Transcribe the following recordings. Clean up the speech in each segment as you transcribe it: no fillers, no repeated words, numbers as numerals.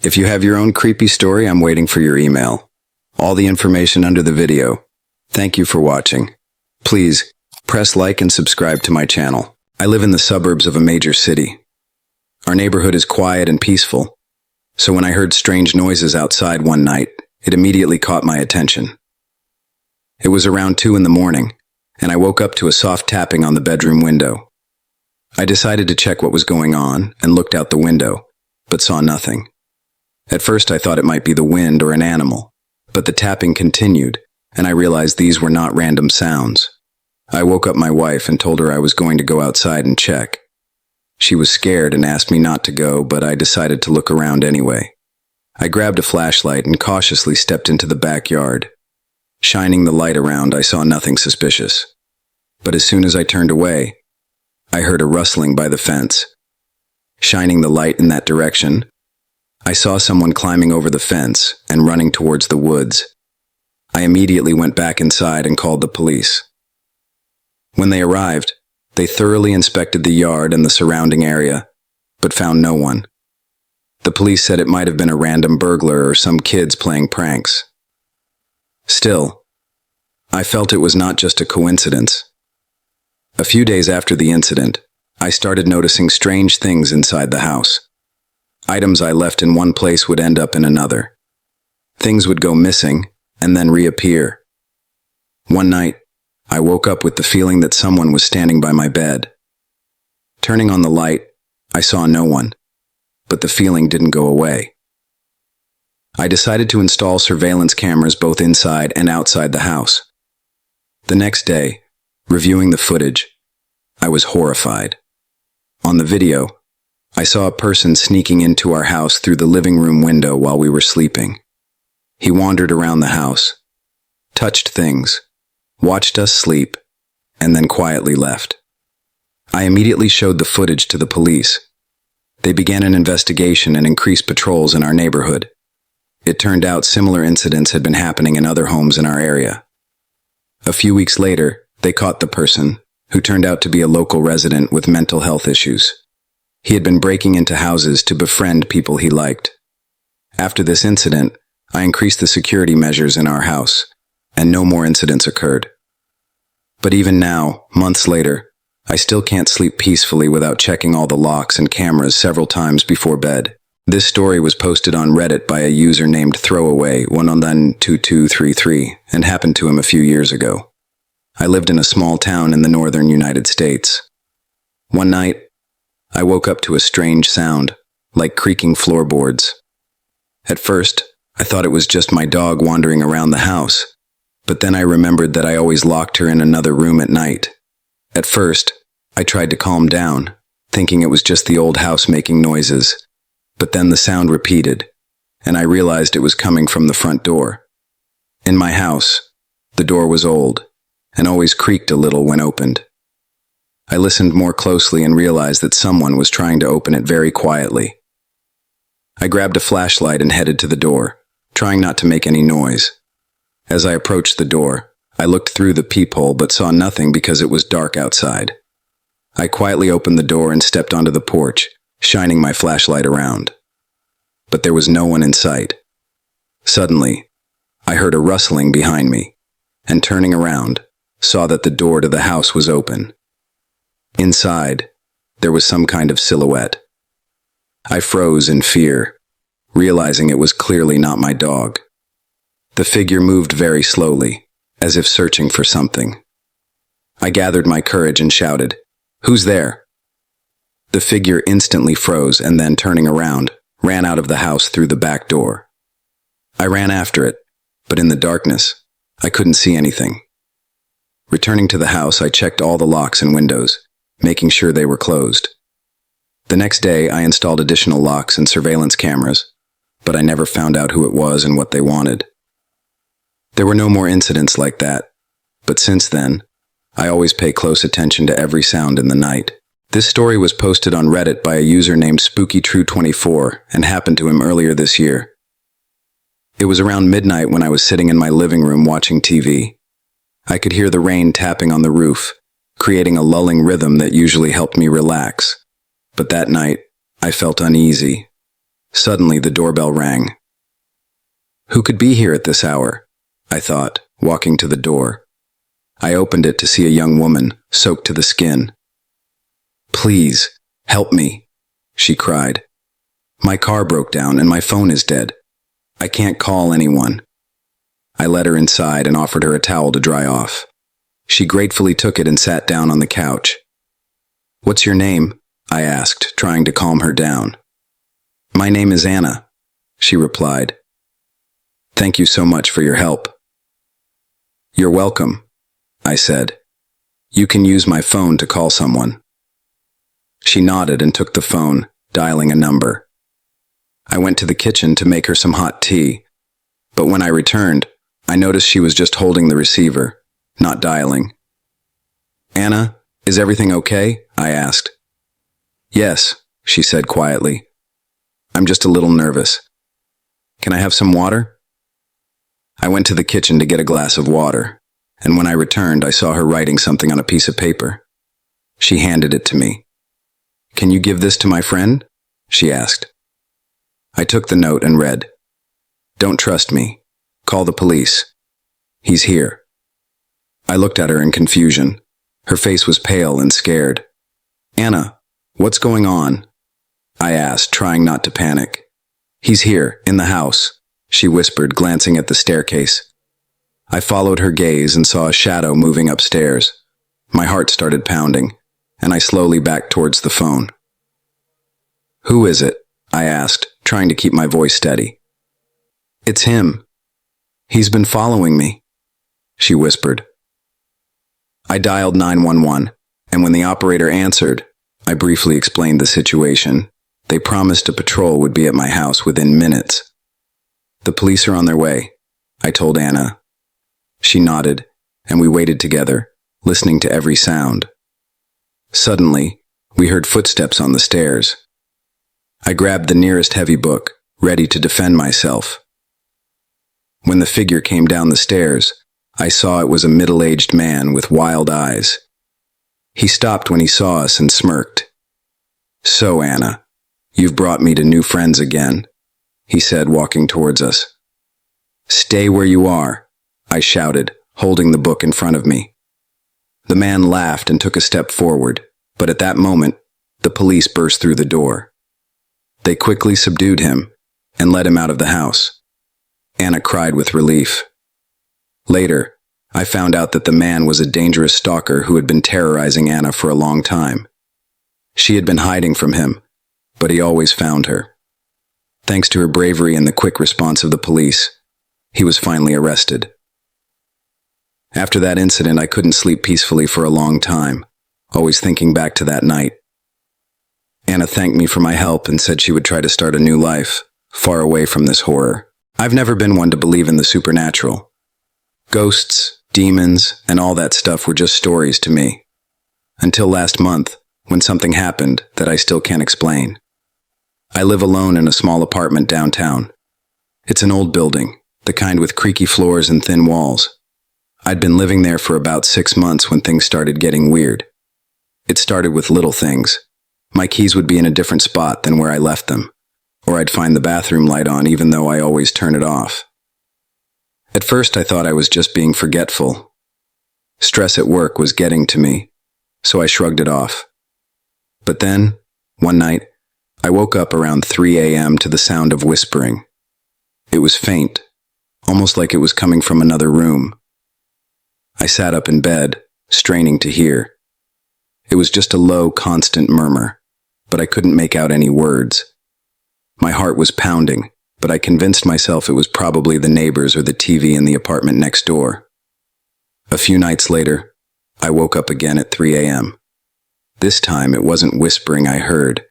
If you have your own creepy story, I'm waiting for your email. All the information under the video. Thank you for watching. Please, press like and subscribe to my channel. I live in the suburbs of a major city. Our neighborhood is quiet and peaceful, so when I heard strange noises outside one night, it immediately caught my attention. It was around 2 a.m, and I woke up to a soft tapping on the bedroom window. I decided to check what was going on and looked out the window, but saw nothing. At first I thought it might be the wind or an animal, but the tapping continued, and I realized these were not random sounds. I woke up my wife and told her I was going to go outside and check. She was scared and asked me not to go, but I decided to look around anyway. I grabbed a flashlight and cautiously stepped into the backyard. Shining the light around, I saw nothing suspicious. But as soon as I turned away, I heard a rustling by the fence. Shining the light in that direction, I saw someone climbing over the fence and running towards the woods. I immediately went back inside and called the police. When they arrived, they thoroughly inspected the yard and the surrounding area, but found no one. The police said it might have been a random burglar or some kids playing pranks. Still, I felt it was not just a coincidence. A few days after the incident, I started noticing strange things inside the house. Items I left in one place would end up in another. Things would go missing and then reappear. One night, I woke up with the feeling that someone was standing by my bed. Turning on the light, I saw no one, but the feeling didn't go away. I decided to install surveillance cameras both inside and outside the house. The next day, reviewing the footage, I was horrified. On the video, I saw a person sneaking into our house through the living room window while we were sleeping. He wandered around the house, touched things, watched us sleep, and then quietly left. I immediately showed the footage to the police. They began an investigation and increased patrols in our neighborhood. It turned out similar incidents had been happening in other homes in our area. A few weeks later, they caught the person, who turned out to be a local resident with mental health issues. He had been breaking into houses to befriend people he liked. After this incident, I increased the security measures in our house, and no more incidents occurred. But even now, months later, I still can't sleep peacefully without checking all the locks and cameras several times before bed. This story was posted on Reddit by a user named Throwaway1112233 and happened to him a few years ago. I lived in a small town in the northern United States. One night, I woke up to a strange sound, like creaking floorboards. At first, I thought it was just my dog wandering around the house, but then I remembered that I always locked her in another room at night. At first, I tried to calm down, thinking it was just the old house making noises, but then the sound repeated, and I realized it was coming from the front door. In my house, the door was old, and always creaked a little when opened. I listened more closely and realized that someone was trying to open it very quietly. I grabbed a flashlight and headed to the door, trying not to make any noise. As I approached the door, I looked through the peephole but saw nothing because it was dark outside. I quietly opened the door and stepped onto the porch, shining my flashlight around. But there was no one in sight. Suddenly, I heard a rustling behind me, and turning around, saw that the door to the house was open. Inside, there was some kind of silhouette. I froze in fear, realizing it was clearly not my dog. The figure moved very slowly, as if searching for something. I gathered my courage and shouted, "Who's there?" The figure instantly froze and then, turning around, ran out of the house through the back door. I ran after it, but in the darkness, I couldn't see anything. Returning to the house, I checked all the locks and windows, making sure they were closed. The next day, I installed additional locks and surveillance cameras, but I never found out who it was and what they wanted. There were no more incidents like that, but since then, I always pay close attention to every sound in the night. This story was posted on Reddit by a user named SpookyTrue24 and happened to him earlier this year. It was around midnight when I was sitting in my living room watching TV. I could hear the rain tapping on the roof, creating a lulling rhythm that usually helped me relax. But that night, I felt uneasy. Suddenly, the doorbell rang. Who could be here at this hour? I thought, walking to the door. I opened it to see a young woman, soaked to the skin. Please, help me, she cried. My car broke down and my phone is dead. I can't call anyone. I led her inside and offered her a towel to dry off. She gratefully took it and sat down on the couch. What's your name? I asked, trying to calm her down. My name is Anna, she replied. Thank you so much for your help. You're welcome, I said. You can use my phone to call someone. She nodded and took the phone, dialing a number. I went to the kitchen to make her some hot tea, but when I returned, I noticed she was just holding the receiver, not dialing. Anna, is everything okay? I asked. Yes, she said quietly. I'm just a little nervous. Can I have some water? I went to the kitchen to get a glass of water, and when I returned, I saw her writing something on a piece of paper. She handed it to me. Can you give this to my friend? She asked. I took the note and read, Don't trust me. Call the police. He's here. I looked at her in confusion. Her face was pale and scared. Anna, what's going on? I asked, trying not to panic. He's here, in the house, she whispered, glancing at the staircase. I followed her gaze and saw a shadow moving upstairs. My heart started pounding, and I slowly backed towards the phone. Who is it? I asked, trying to keep my voice steady. It's him. He's been following me, she whispered. I dialed 911, and when the operator answered, I briefly explained the situation. They promised a patrol would be at my house within minutes. The police are on their way, I told Anna. She nodded, and we waited together, listening to every sound. Suddenly, we heard footsteps on the stairs. I grabbed the nearest heavy book, ready to defend myself. When the figure came down the stairs, I saw it was a middle-aged man with wild eyes. He stopped when he saw us and smirked. So, Anna, you've brought me to new friends again, he said, walking towards us. Stay where you are, I shouted, holding the book in front of me. The man laughed and took a step forward, but at that moment, the police burst through the door. They quickly subdued him and led him out of the house. Anna cried with relief. Later, I found out that the man was a dangerous stalker who had been terrorizing Anna for a long time. She had been hiding from him, but he always found her. Thanks to her bravery and the quick response of the police, he was finally arrested. After that incident, I couldn't sleep peacefully for a long time, always thinking back to that night. Anna thanked me for my help and said she would try to start a new life, far away from this horror. I've never been one to believe in the supernatural. Ghosts, demons, and all that stuff were just stories to me. Until last month, when something happened that I still can't explain. I live alone in a small apartment downtown. It's an old building, the kind with creaky floors and thin walls. I'd been living there for about 6 months when things started getting weird. It started with little things. My keys would be in a different spot than where I left them, or I'd find the bathroom light on even though I always turn it off. At first, I thought I was just being forgetful. Stress at work was getting to me, so I shrugged it off. But then, one night, I woke up around 3 a.m. to the sound of whispering. It was faint, almost like it was coming from another room. I sat up in bed, straining to hear. It was just a low, constant murmur, but I couldn't make out any words. My heart was pounding, but I convinced myself it was probably the neighbors or the TV in the apartment next door. A few nights later, I woke up again at 3 a.m. This time it wasn't whispering I heard.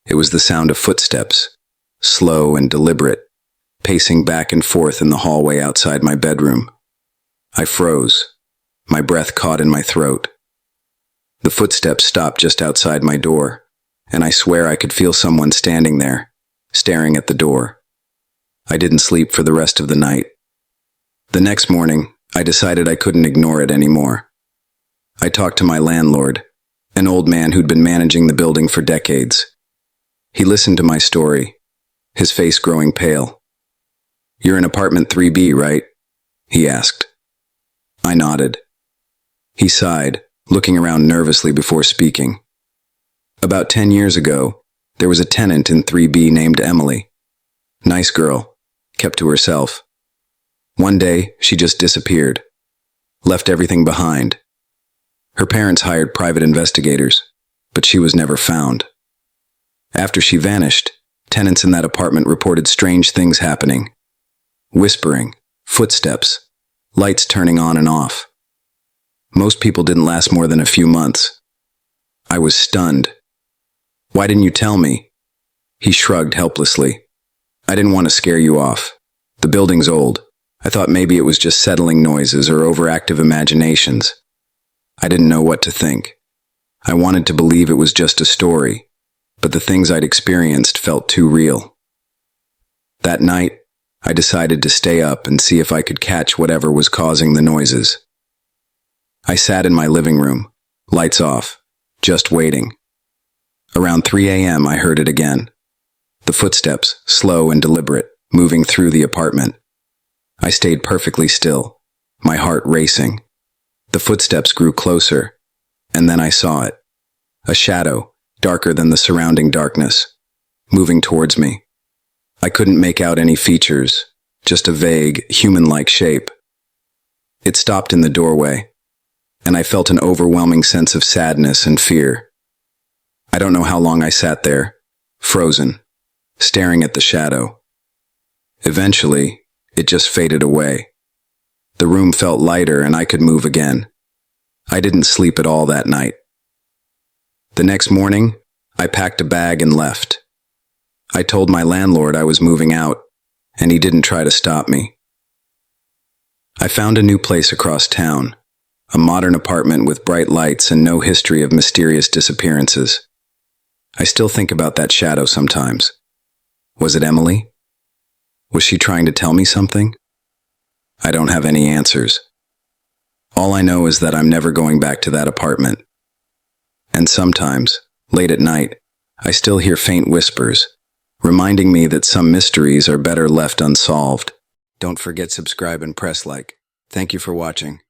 It was the sound of footsteps, slow and deliberate, pacing back and forth in the hallway outside my bedroom. I froze, my breath caught in my throat. The footsteps stopped just outside my door, and I swear I could feel someone standing there, staring at the door. I didn't sleep for the rest of the night. The next morning, I decided I couldn't ignore it anymore. I talked to my landlord, an old man who'd been managing the building for decades. He listened to my story, his face growing pale. "You're in apartment 3B, right?" he asked. I nodded. He sighed, looking around nervously before speaking. "About 10 years ago, there was a tenant in 3B named Emily. Nice girl, kept to herself. One day, she just disappeared. Left everything behind. Her parents hired private investigators, but she was never found. After she vanished, tenants in that apartment reported strange things happening. Whispering, footsteps, lights turning on and off. Most people didn't last more than a few months. I was stunned. "Why didn't you tell me?" He shrugged helplessly. "I didn't want to scare you off. The building's old. I thought maybe it was just settling noises or overactive imaginations. I didn't know what to think. I wanted to believe it was just a story, but the things I'd experienced felt too real. That night, I decided to stay up and see if I could catch whatever was causing the noises. I sat in my living room, lights off, just waiting. Around 3 a.m. I heard it again. The footsteps, slow and deliberate, moving through the apartment. I stayed perfectly still, my heart racing. The footsteps grew closer, and then I saw it. A shadow, darker than the surrounding darkness, moving towards me. I couldn't make out any features, just a vague, human-like shape. It stopped in the doorway, and I felt an overwhelming sense of sadness and fear. I don't know how long I sat there, frozen, staring at the shadow. Eventually, it just faded away. The room felt lighter and I could move again. I didn't sleep at all that night. The next morning, I packed a bag and left. I told my landlord I was moving out, and he didn't try to stop me. I found a new place across town, a modern apartment with bright lights and no history of mysterious disappearances. I still think about that shadow sometimes. Was it Emily? Was she trying to tell me something? I don't have any answers. All I know is that I'm never going back to that apartment. And sometimes, late at night, I still hear faint whispers, reminding me that some mysteries are better left unsolved. Don't forget subscribe and press like. Thank you for watching.